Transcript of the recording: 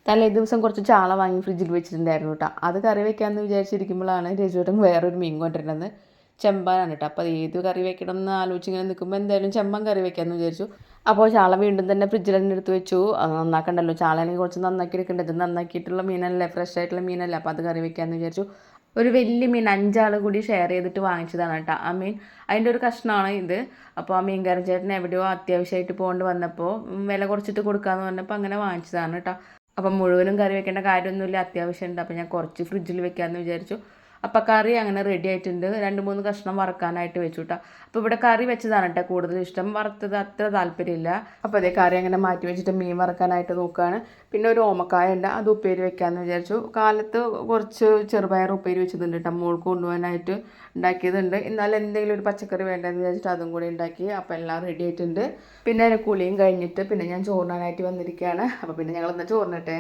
തലേ ദിവസം കുറച്ച് ചാള വാങ്ങി ഫ്രിഡ്ജിൽ വെച്ചിട്ടുണ്ടായിരുന്നു കേട്ടോ. അത് കറി വെക്കാമെന്ന് വിചാരിച്ചിരിക്കുമ്പോഴാണ് രജുവേട്ടൻ വേറൊരു മീൻ കൊണ്ടിരുന്നത്. ചെമ്പാനാണ് കേട്ടോ. അപ്പോൾ അത് ഏത് കറി വെക്കണം എന്ന് ആലോചിച്ച് ഇങ്ങനെ നിൽക്കുമ്പോൾ എന്തായാലും ചെമ്പൻ കറി വെക്കാമെന്ന് വിചാരിച്ചു. അപ്പോൾ ചാള വീണ്ടും തന്നെ ഫ്രിഡ്ജിൽ തന്നെ എടുത്ത് വെച്ചു. അത് നന്നാക്കണ്ടല്ലോ, ചാളയാണെങ്കിൽ കുറച്ച് നന്നാക്കി എടുക്കേണ്ടത്. നന്നാക്കിയിട്ടുള്ള മീനല്ലേ, ഫ്രഷ് ആയിട്ടുള്ള മീനല്ലേ, അപ്പോൾ അത് കറി വെക്കാമെന്ന് വിചാരിച്ചു. ഒരു വലിയ മീൻ 5 ആൾ കൂടി ഷെയർ ചെയ്തിട്ട് വാങ്ങിച്ചതാണ് കേട്ടോ ആ മീൻ. അതിൻ്റെ ഒരു കഷ്ണമാണ് ഇത്. അപ്പോൾ ആ മീൻകാരൻ ചേട്ടൻ എവിടെയോ അത്യാവശ്യമായിട്ട് പോകൊണ്ട് വന്നപ്പോൾ വില കുറച്ചിട്ട് കൊടുക്കാമെന്ന് പറഞ്ഞപ്പോൾ അങ്ങനെ വാങ്ങിച്ചതാണ് കേട്ടോ. അപ്പം മുഴുവനും കറി വെക്കേണ്ട കാര്യമൊന്നുമില്ല, അത്യാവശ്യമുണ്ട്. അപ്പോൾ ഞാൻ കുറച്ച് ഫ്രിഡ്ജിൽ വെക്കാമെന്ന് വിചാരിച്ചു. അപ്പോൾ കറി അങ്ങനെ റെഡി ആയിട്ടുണ്ട്. 2-3 കഷ്ണം വറക്കാനായിട്ട് വെച്ചു കേട്ടോ. അപ്പോൾ ഇവിടെ കറി വെച്ചതാണ് കേട്ടോ കൂടുതൽ ഇഷ്ടം, വറുത്തത് അത്ര താല്പര്യമില്ല. അപ്പോൾ അതേ കറി അങ്ങനെ മാറ്റി വെച്ചിട്ട് മീൻ വറക്കാനായിട്ട് നോക്കുകയാണ്. പിന്നെ ഒരു ഓമക്കായ ഉണ്ട്, അത് ഉപ്പേരി വെക്കാമെന്ന് വിചാരിച്ചു. കാലത്ത് കുറച്ച് ചെറുപയർ ഉപ്പേരി വെച്ചതുണ്ട് കേട്ടോ, മോൾക്ക് കൊണ്ടുപോകാനായിട്ട് ഉണ്ടാക്കിയതുണ്ട്. എന്നാലും എന്തെങ്കിലും ഒരു പച്ചക്കറി വേണ്ടതെന്ന് വിചാരിച്ചിട്ട് അതും കൂടി ഉണ്ടാക്കി. അപ്പോൾ എല്ലാം റെഡി ആയിട്ടുണ്ട്. പിന്നെ കുളിയും കഴിഞ്ഞിട്ട് പിന്നെ ഞാൻ ചോറിനാനായിട്ട് വന്നിരിക്കുകയാണ്. അപ്പോൾ പിന്നെ ഞങ്ങൾ എന്നാൽ ചോറിനട്ടെ.